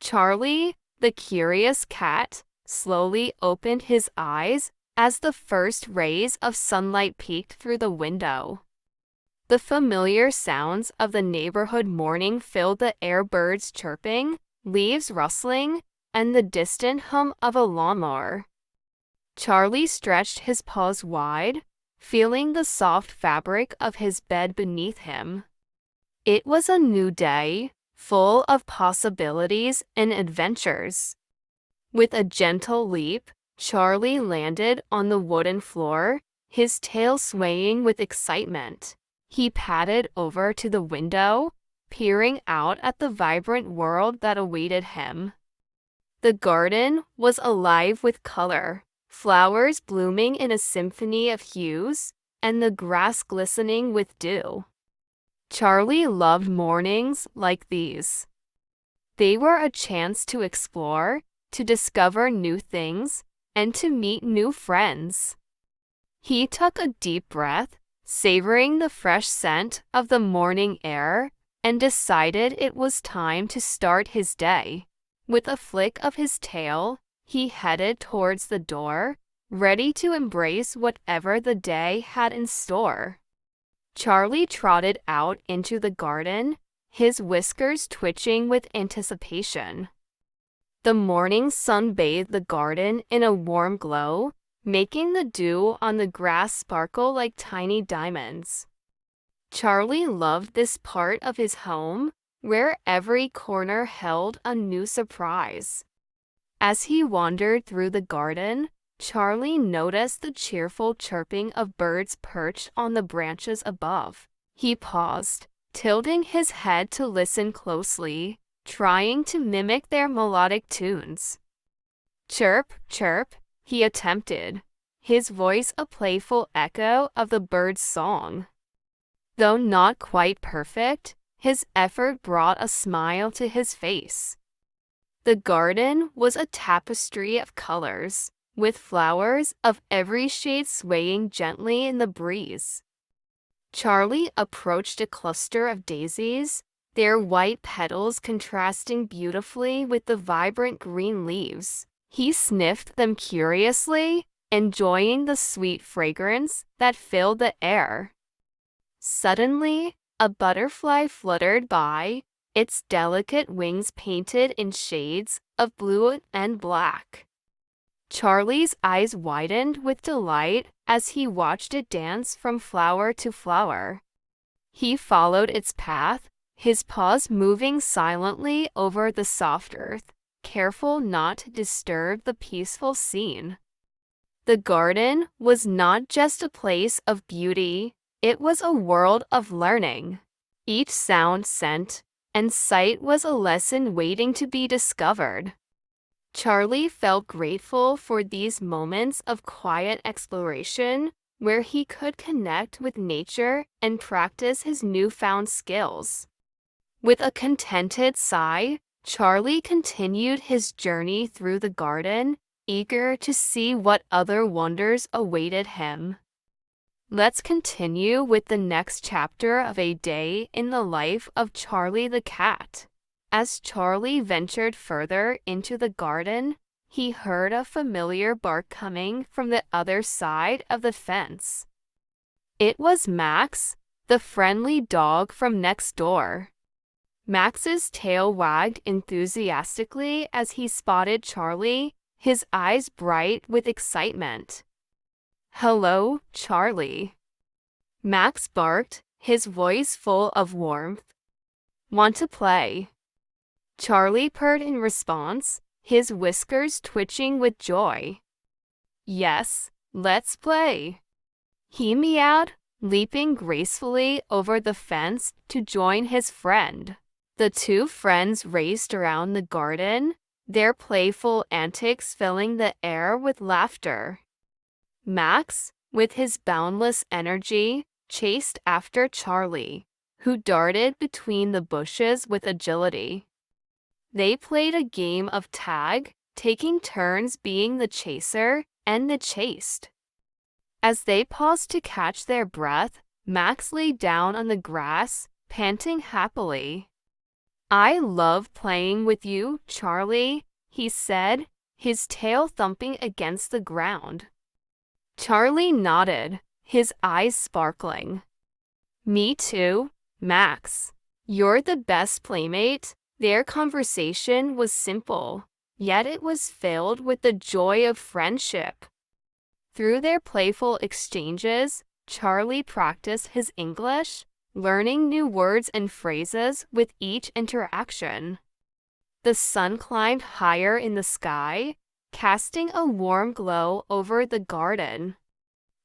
Charlie, the curious cat, slowly opened his eyes as the first rays of sunlight peeked through the window. The familiar sounds of the neighborhood morning filled the air, birds chirping, leaves rustling, and the distant hum of a lawnmower. Charlie stretched his paws wide, feeling the soft fabric of his bed beneath him. It was a new day, full of possibilities and adventures. With a gentle leap, Charlie landed on the wooden floor, his tail swaying with excitement. He padded over to the window, peering out at the vibrant world that awaited him. The garden was alive with color, flowers blooming in a symphony of hues, and the grass glistening with dew. Charlie loved mornings like these. They were a chance to explore, to discover new things, and to meet new friends. He took a deep breath, savoring the fresh scent of the morning air, and decided it was time to start his day. With a flick of his tail, he headed towards the door, ready to embrace whatever the day had in store. Charlie trotted out into the garden, his whiskers twitching with anticipation. The morning sun bathed the garden in a warm glow, making the dew on the grass sparkle like tiny diamonds. Charlie loved this part of his home, where every corner held a new surprise. As he wandered through the garden, Charlie noticed the cheerful chirping of birds perched on the branches above. He paused, tilting his head to listen closely, trying to mimic their melodic tunes. Chirp, chirp, he attempted, his voice a playful echo of the bird's song. Though not quite perfect, his effort brought a smile to his face. The garden was a tapestry of colors, with flowers of every shade swaying gently in the breeze. Charlie approached a cluster of daisies, their white petals contrasting beautifully with the vibrant green leaves. He sniffed them curiously, enjoying the sweet fragrance that filled the air. Suddenly, a butterfly fluttered by, its delicate wings painted in shades of blue and black. Charlie's eyes widened with delight as he watched it dance from flower to flower. He followed its path, his paws moving silently over the soft earth, careful not to disturb the peaceful scene. The garden was not just a place of beauty, it was a world of learning. Each sound, scent, and sight was a lesson waiting to be discovered. Charlie felt grateful for these moments of quiet exploration, where he could connect with nature and practice his newfound skills. With a contented sigh, Charlie continued his journey through the garden, eager to see what other wonders awaited him. Let's continue with the next chapter of A Day in the Life of Charlie the Cat. As Charlie ventured further into the garden, he heard a familiar bark coming from the other side of the fence. It was Max, the friendly dog from next door. Max's tail wagged enthusiastically as he spotted Charlie, his eyes bright with excitement. "Hello, Charlie," Max barked, his voice full of warmth. "Want to play?" Charlie purred in response, his whiskers twitching with joy. "Yes, let's play," he meowed, leaping gracefully over the fence to join his friend. The two friends raced around the garden, their playful antics filling the air with laughter. Max, with his boundless energy, chased after Charlie, who darted between the bushes with agility. They played a game of tag, taking turns being the chaser and the chased. As they paused to catch their breath, Max lay down on the grass, panting happily. I love playing with you, Charlie, he said, his tail thumping against the ground. Charlie nodded, his eyes sparkling. Me too, Max. You're the best playmate. Their conversation was simple, yet it was filled with the joy of friendship. Through their playful exchanges, Charlie practiced his English, learning new words and phrases with each interaction. The sun climbed higher in the sky, casting a warm glow over the garden.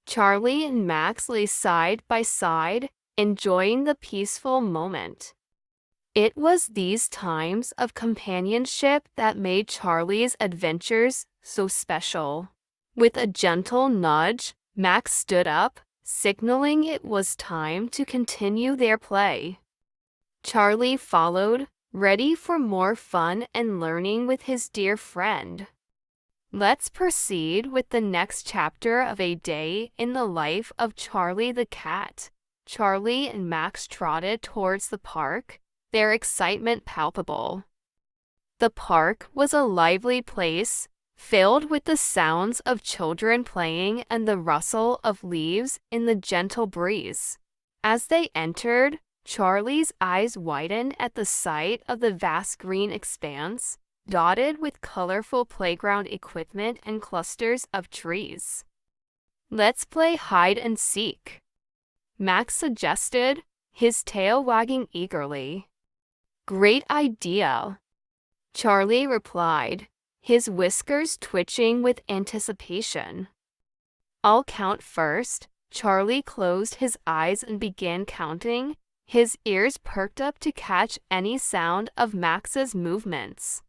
Charlie and Max lay side by side, enjoying the peaceful moment. It was these times of companionship that made Charlie's adventures so special. With a gentle nudge, Max stood up, signaling it was time to continue their play. Charlie followed, ready for more fun and learning with his dear friend. Let's proceed with the next chapter of A Day in the Life of Charlie the Cat. Charlie and Max trotted towards the park, their excitement palpable. The park was a lively place, filled with the sounds of children playing and the rustle of leaves in the gentle breeze. As they entered, Charlie's eyes widened at the sight of the vast green expanse, dotted with colorful playground equipment and clusters of trees. Let's play hide and seek, Max suggested, his tail wagging eagerly. Great idea, Charlie replied, his whiskers twitching with anticipation. I'll count first. Charlie closed his eyes and began counting, his ears perked up to catch any sound of Max's movements.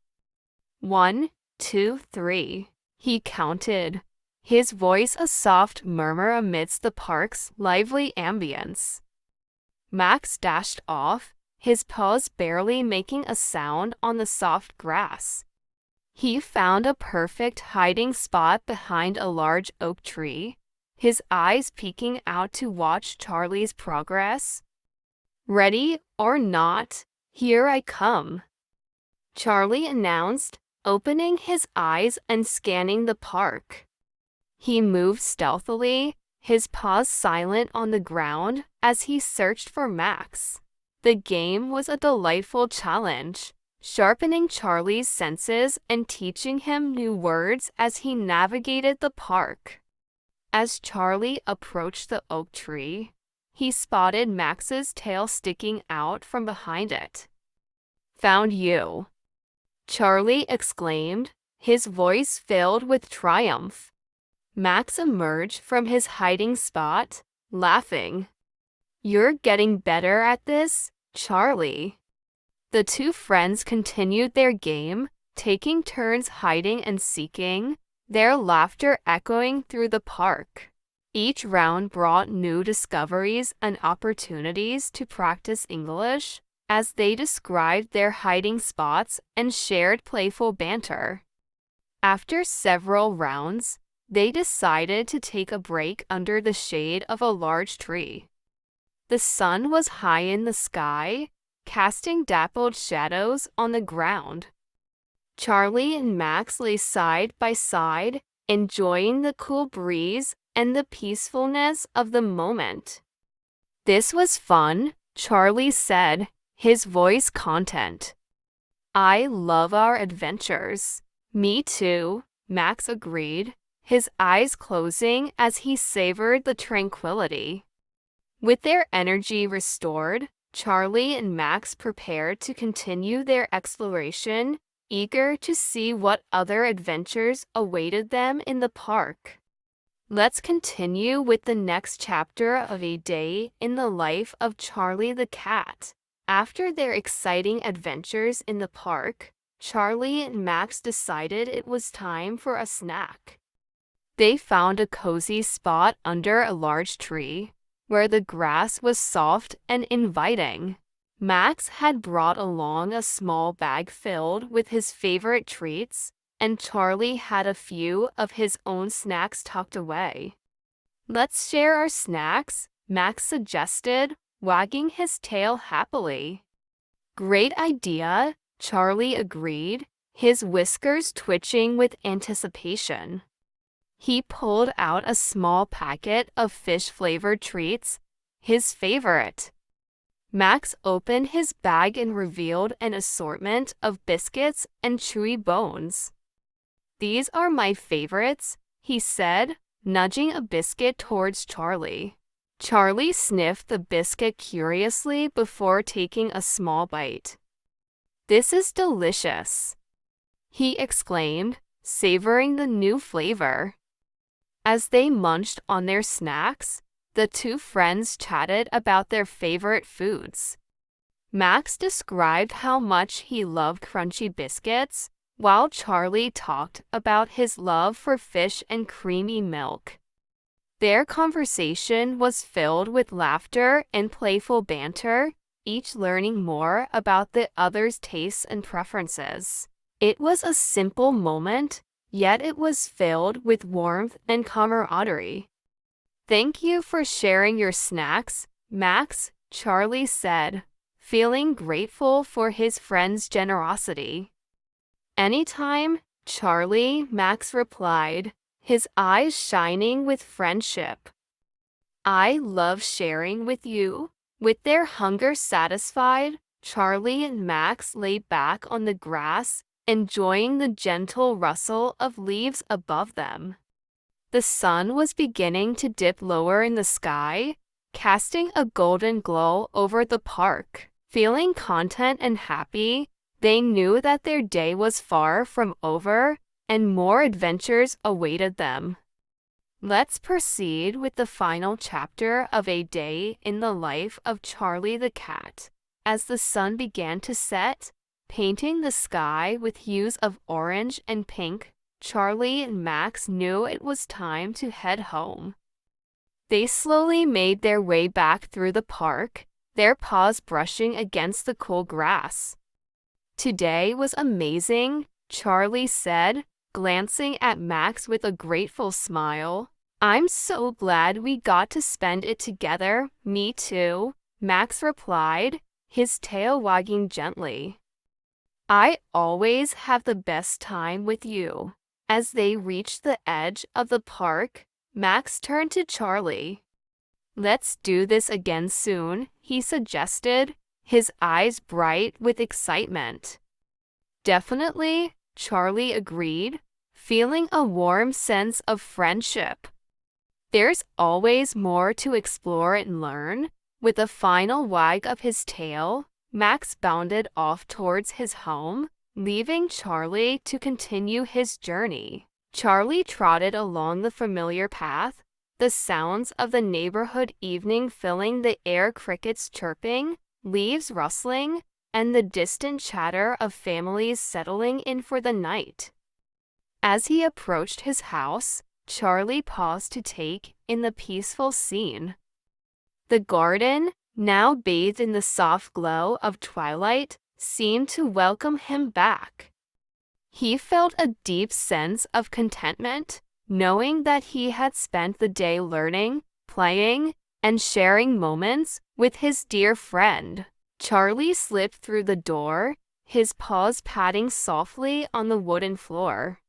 1, 2, 3, he counted, his voice a soft murmur amidst the park's lively ambience. Max dashed off, his paws barely making a sound on the soft grass. He found a perfect hiding spot behind a large oak tree, his eyes peeking out to watch Charlie's progress. Ready or not, here I come, Charlie announced, opening his eyes and scanning the park. He moved stealthily, his paws silent on the ground as he searched for Max. The game was a delightful challenge, sharpening Charlie's senses and teaching him new words as he navigated the park. As Charlie approached the oak tree, he spotted Max's tail sticking out from behind it. Found you, Charlie exclaimed, his voice filled with triumph. Max emerged from his hiding spot, laughing. You're getting better at this, Charlie. The two friends continued their game, taking turns hiding and seeking, their laughter echoing through the park. Each round brought new discoveries and opportunities to practice English, as they described their hiding spots and shared playful banter. After several rounds, they decided to take a break under the shade of a large tree. The sun was high in the sky, casting dappled shadows on the ground. Charlie and Max lay side by side, enjoying the cool breeze and the peacefulness of the moment. This was fun, Charlie said, his voice content. I love our adventures. Me too, Max agreed, his eyes closing as he savored the tranquility. With their energy restored, Charlie and Max prepared to continue their exploration, eager to see what other adventures awaited them in the park. Let's continue with the next chapter of A Day in the Life of Charlie the Cat. After their exciting adventures in the park, Charlie and Max decided it was time for a snack. They found a cozy spot under a large tree, where the grass was soft and inviting. Max had brought along a small bag filled with his favorite treats, and Charlie had a few of his own snacks tucked away. Let's share our snacks, Max suggested, wagging his tail happily. Great idea, Charlie agreed, his whiskers twitching with anticipation. He pulled out a small packet of fish-flavored treats, his favorite. Max opened his bag and revealed an assortment of biscuits and chewy bones. "These are my favorites," he said, nudging a biscuit towards Charlie. Charlie sniffed the biscuit curiously before taking a small bite. "This is delicious," he exclaimed, savoring the new flavor. As they munched on their snacks, the two friends chatted about their favorite foods. Max described how much he loved crunchy biscuits, while Charlie talked about his love for fish and creamy milk. Their conversation was filled with laughter and playful banter, each learning more about the other's tastes and preferences. It was a simple moment, yet it was filled with warmth and camaraderie. "Thank you for sharing your snacks, Max," Charlie said, feeling grateful for his friend's generosity. "Anytime, Charlie," Max replied, his eyes shining with friendship. "I love sharing with you." With their hunger satisfied, Charlie and Max lay back on the grass, enjoying the gentle rustle of leaves above them. The sun was beginning to dip lower in the sky, casting a golden glow over the park. Feeling content and happy, they knew that their day was far from over, and more adventures awaited them. Let's proceed with the final chapter of A Day in the Life of Charlie the Cat. As the sun began to set, painting the sky with hues of orange and pink, Charlie and Max knew it was time to head home. They slowly made their way back through the park, their paws brushing against the cool grass. "Today was amazing," Charlie said, glancing at Max with a grateful smile. "I'm so glad we got to spend it together." "Me too," Max replied, his tail wagging gently. "I always have the best time with you." As they reached the edge of the park, Max turned to Charlie. "Let's do this again soon," he suggested, his eyes bright with excitement. "Definitely," Charlie agreed, feeling a warm sense of friendship. There's always more to explore and learn. With a final wag of his tail, Max bounded off towards his home, leaving Charlie to continue his journey. Charlie trotted along the familiar path, the sounds of the neighborhood evening filling the air, crickets chirping, leaves rustling, and the distant chatter of families settling in for the night. As he approached his house, Charlie paused to take in the peaceful scene. The garden, now bathed in the soft glow of twilight, seemed to welcome him back. He felt a deep sense of contentment, knowing that he had spent the day learning, playing, and sharing moments with his dear friend. Charlie slipped through the door, his paws patting softly on the wooden floor.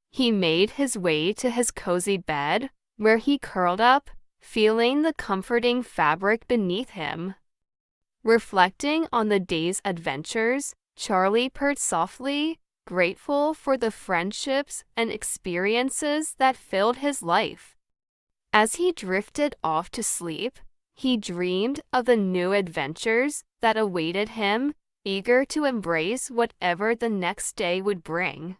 He made his way to his cozy bed, where he curled up, feeling the comforting fabric beneath him. Reflecting on the day's adventures, Charlie purred softly, grateful for the friendships and experiences that filled his life. As he drifted off to sleep, he dreamed of the new adventures that awaited him, eager to embrace whatever the next day would bring.